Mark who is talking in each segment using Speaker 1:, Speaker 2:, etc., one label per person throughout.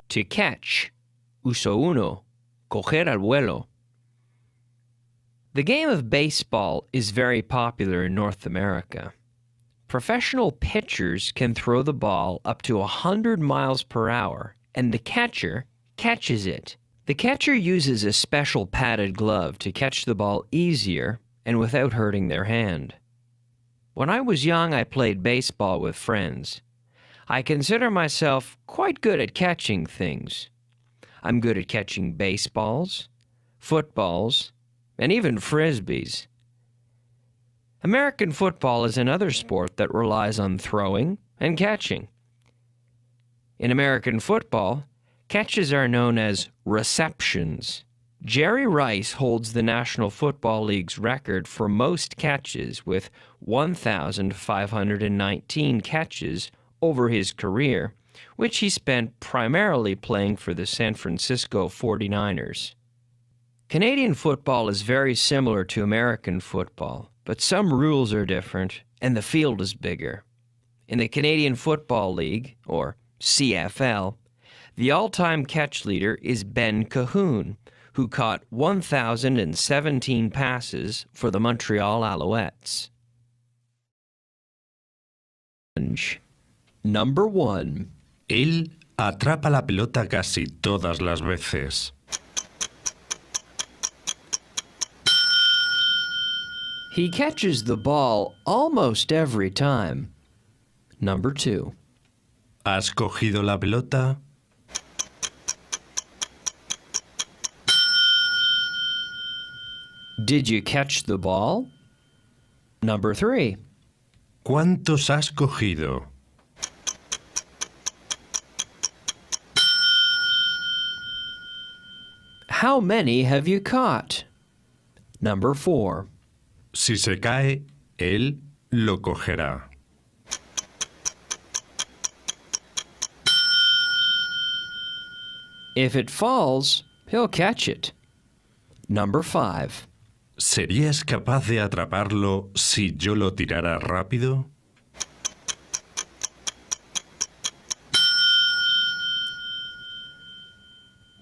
Speaker 1: To catch, uso uno, coger al vuelo. The game of baseball is very popular in North America. Professional pitchers can throw the ball up to 100 miles per hour, and the catcher catches it. The catcher uses a special padded glove to catch the ball easier and without hurting their hand. When I was young, I played baseball with friends. I consider myself quite good at catching things. I'm good at catching baseballs, footballs, and even frisbees. American football is another sport that relies on throwing and catching. In American football, catches are known as receptions. Jerry Rice holds the National Football League's record for most catches with 1,519 catches over his career, which he spent primarily playing for the San Francisco 49ers. Canadian football is very similar to American football, but some rules are different and the field is bigger. In the Canadian Football League, or CFL, the all-time catch leader is Ben Cahoon, who caught 1,017 passes for the Montreal Alouettes. Number 1.
Speaker 2: Él atrapa la pelota casi todas las veces.
Speaker 1: He catches the ball almost every time. Number 2.
Speaker 2: ¿Has cogido la pelota?
Speaker 1: Did you catch the ball? Number 3.
Speaker 2: ¿Cuántos has cogido?
Speaker 1: How many have you caught? Number 4.
Speaker 2: Si se cae, él lo cogerá.
Speaker 1: If it falls, he'll catch it. Number 5.
Speaker 2: ¿Serías capaz de atraparlo si yo lo tirara rápido?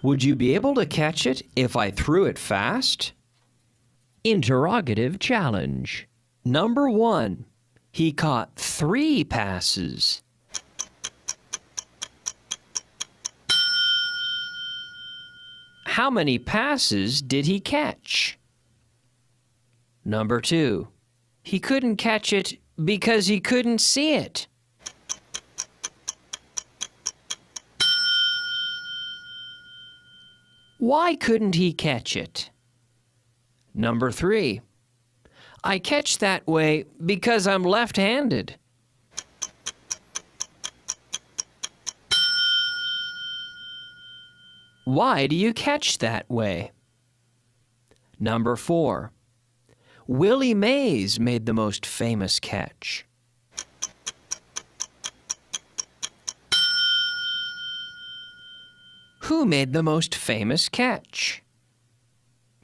Speaker 1: Would you be able to catch it if I threw it fast? Interrogative challenge. Number 1. He caught 3 passes. How many passes did he catch? Number 2. He couldn't catch it because he couldn't see it. Why couldn't he catch it? Number 3. I catch that way because I'm left-handed. Why do you catch that way? Number 4. Willie Mays made the most famous catch. Who made the most famous catch?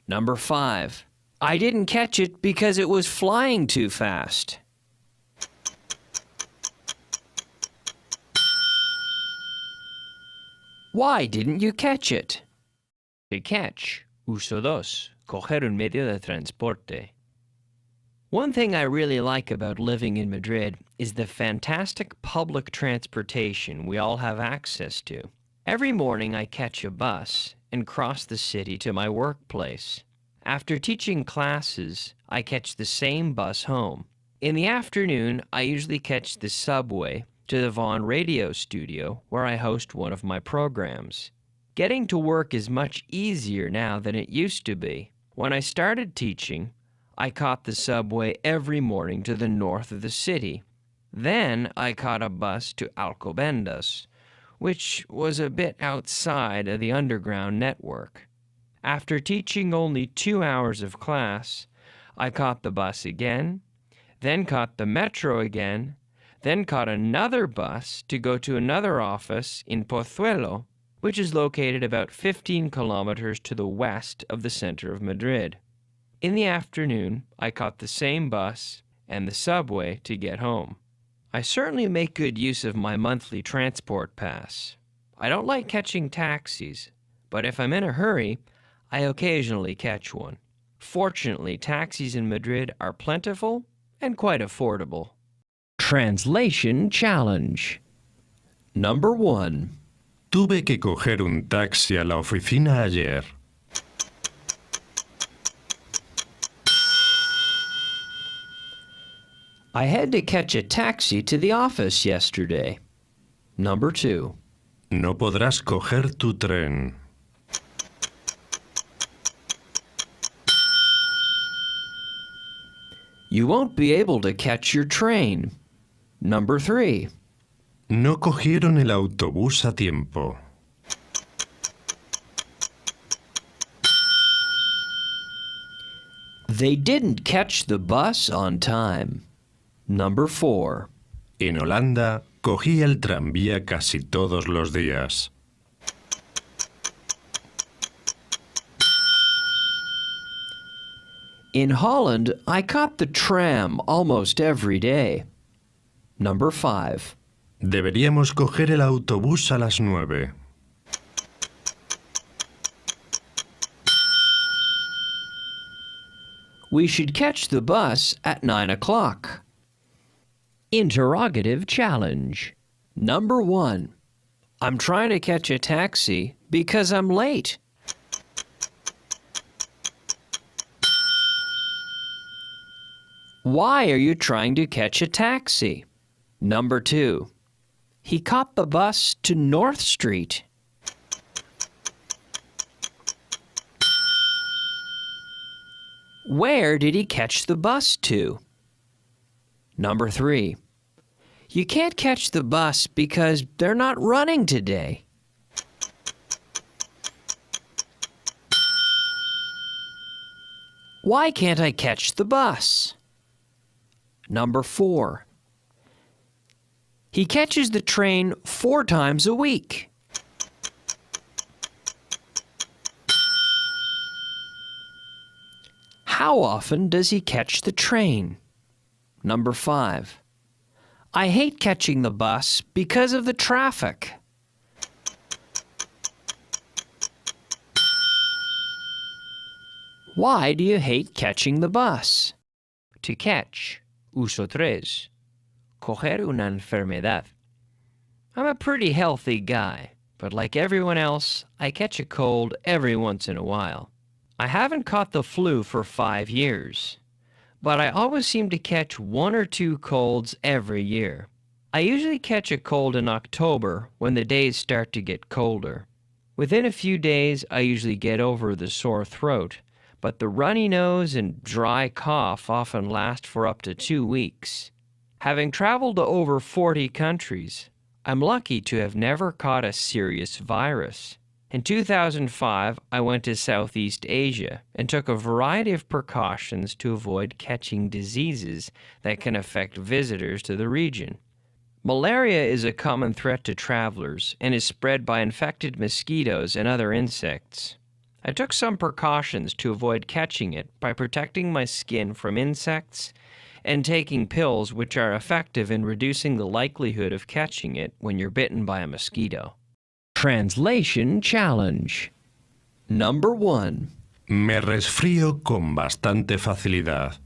Speaker 1: Number 5. I didn't catch it because it was flying too fast. Why didn't you catch it? To catch, uso dos, coger un medio de transporte. One thing I really like about living in Madrid is the fantastic public transportation we all have access to. Every morning I catch a bus and cross the city to my workplace. After teaching classes, I catch the same bus home. In the afternoon, I usually catch the subway to the Vaughan Radio Studio, where I host one of my programs. Getting to work is much easier now than it used to be. When I started teaching, I caught the subway every morning to the north of the city. Then I caught a bus to Alcobendas, which was a bit outside of the underground network. After teaching only 2 hours of class, I caught the bus again, then caught the metro again, then caught another bus to go to another office in Pozuelo, which is located about 15 kilometers to the west of the center of Madrid. In the afternoon, I caught the same bus and the subway to get home. I certainly make good use of my monthly transport pass. I don't like catching taxis, but if I'm in a hurry, I occasionally catch one. Fortunately, taxis in Madrid are plentiful and quite affordable. Translation Challenge. Number 1.
Speaker 2: Tuve que coger un taxi a la oficina ayer.
Speaker 1: I had to catch a taxi to the office yesterday. Number 2.
Speaker 2: No podrás coger tu tren.
Speaker 1: You won't be able to catch your train. Number 3.
Speaker 2: No cogieron el autobús a tiempo.
Speaker 1: They didn't catch the bus on time. Number 4.
Speaker 2: En Holanda cogí el tranvía casi todos los días.
Speaker 1: In Holland, I caught the tram almost every day. Number 5.
Speaker 2: Deberíamos coger el autobús a las 9.
Speaker 1: We should catch the bus at 9 o'clock. Interrogative challenge. Number 1. I'm trying to catch a taxi because I'm late. Why are you trying to catch a taxi? Number 2. He caught the bus to North Street. Where did he catch the bus to? Number 3. You can't catch the bus because they're not running today. Why can't I catch the bus? Number 4. He catches the train 4 times a week. How often does he catch the train? Number 5. I hate catching the bus because of the traffic. Why do you hate catching the bus? To catch. Uso 3. Coger una enfermedad. I'm a pretty healthy guy, but like everyone else, I catch a cold every once in a while. I haven't caught the flu for 5 years, but I always seem to catch 1 or 2 colds every year. I usually catch a cold in October when the days start to get colder. Within a few days, I usually get over the sore throat, but the runny nose and dry cough often last for up to 2 weeks. Having traveled to over 40 countries, I'm lucky to have never caught a serious virus. In 2005, I went to Southeast Asia and took a variety of precautions to avoid catching diseases that can affect visitors to the region. Malaria is a common threat to travelers and is spread by infected mosquitoes and other insects. I took some precautions to avoid catching it by protecting my skin from insects and taking pills which are effective in reducing the likelihood of catching it when you're bitten by a mosquito. Translation Challenge. Number 1.
Speaker 2: Me resfrío con bastante facilidad.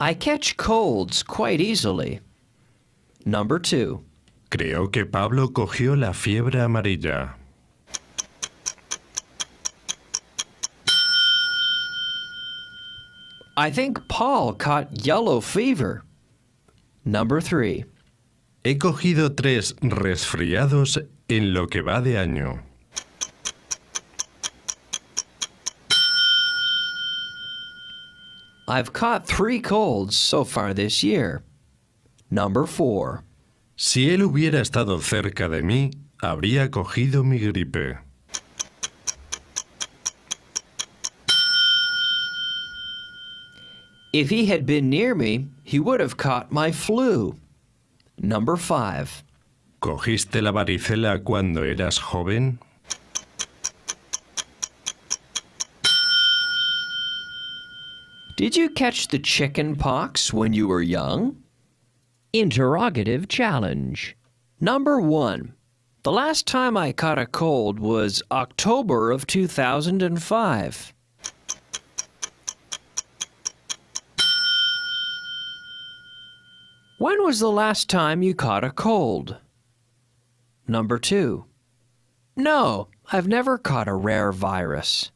Speaker 1: I catch colds quite easily. Number 2.
Speaker 2: Creo que Pablo cogió la fiebre amarilla.
Speaker 1: I think Paul caught yellow fever. Number 3.
Speaker 2: He cogido 3 resfriados en lo que va de año.
Speaker 1: I've caught 3 colds so far this year. Number 4.
Speaker 2: Si él hubiera estado cerca de mí, habría cogido mi gripe.
Speaker 1: If he had been near me, he would have caught my flu. Number 5.
Speaker 2: ¿Cogiste la varicela cuando eras joven?
Speaker 1: Did you catch the chicken pox when you were young? Interrogative challenge. Number 1. The last time I caught a cold was October of 2005. When was the last time you caught a cold? Number 2. No, I've never caught a rare virus.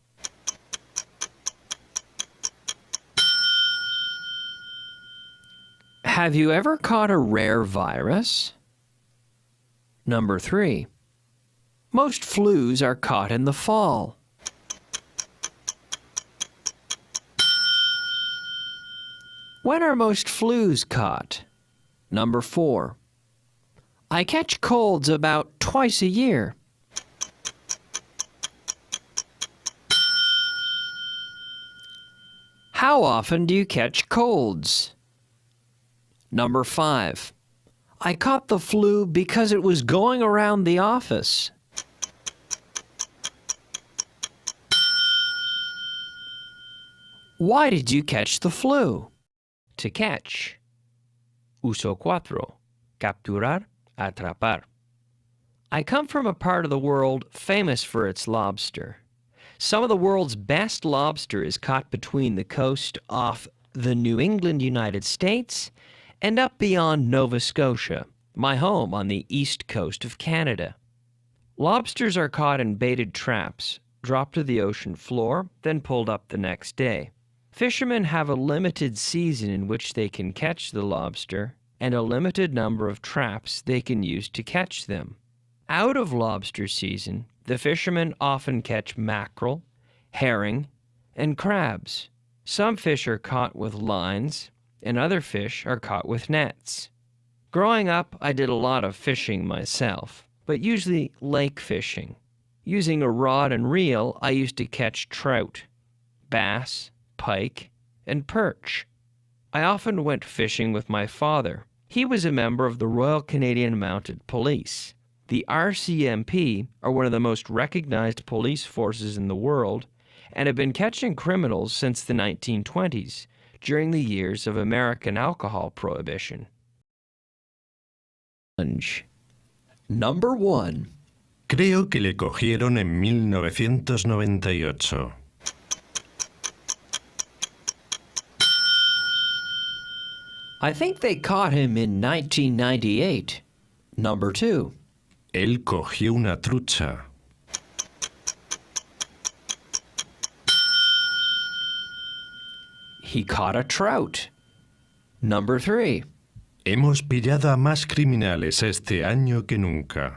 Speaker 1: Have you ever caught a rare virus? Number 3. Most flus are caught in the fall. When are most flus caught? Number 4. I catch colds about twice a year. How often do you catch colds? Number 5. I caught the flu because it was going around the office. Why did you catch the flu? To catch. Uso 4. Capturar, atrapar. I come from a part of the world famous for its lobster. Some of the world's best lobster is caught between the coast off the New England, United States, and up beyond Nova Scotia, my home on the east coast of Canada. Lobsters are caught in baited traps, dropped to the ocean floor, then pulled up the next day. Fishermen have a limited season in which they can catch the lobster, and a limited number of traps they can use to catch them. Out of lobster season, the fishermen often catch mackerel, herring, and crabs. Some fish are caught with lines, and other fish are caught with nets. Growing up, I did a lot of fishing myself, but usually lake fishing. Using a rod and reel, I used to catch trout, bass, pike, and perch. I often went fishing with my father. He was a member of the Royal Canadian Mounted Police. The RCMP are one of the most recognized police forces in the world and have been catching criminals since the 1920s, during the years of American alcohol prohibition. Number 1.
Speaker 2: Creo que le cogieron en 1998.
Speaker 1: I think they caught him in 1998. Number 2.
Speaker 2: Él cogió una trucha.
Speaker 1: He caught a trout. Number 3.
Speaker 2: Hemos pillado a más criminales este año que nunca.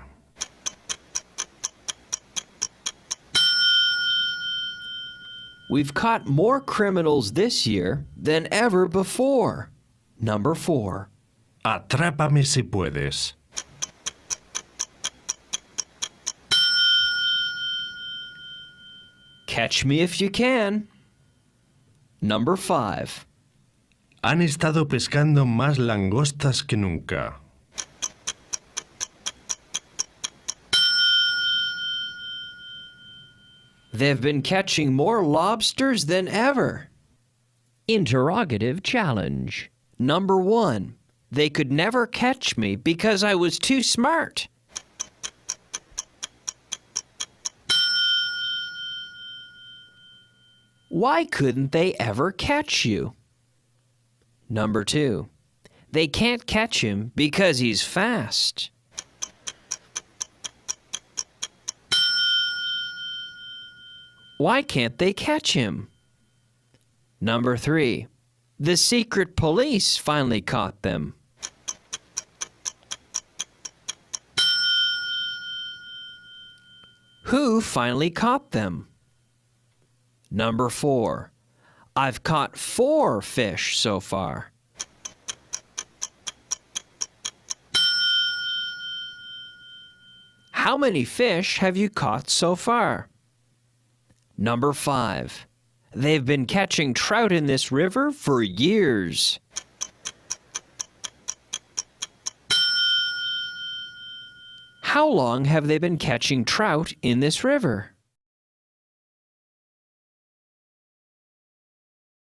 Speaker 1: We've caught more criminals this year than ever before. Number 4.
Speaker 2: Atrápame si puedes.
Speaker 1: Catch me if you can. Number 5.
Speaker 2: Han estado pescando más langostas que nunca.
Speaker 1: They've been catching more lobsters than ever. Interrogative challenge. Number 1. They could never catch me because I was too smart. Why couldn't they ever catch you? Number 2. They can't catch him because he's fast. Why can't they catch him? Number 3. The secret police finally caught them. Who finally caught them? Number 4. I've caught 4 fish so far. How many fish have you caught so far? Number 5. They've been catching trout in this river for years. How long have they been catching trout in this river?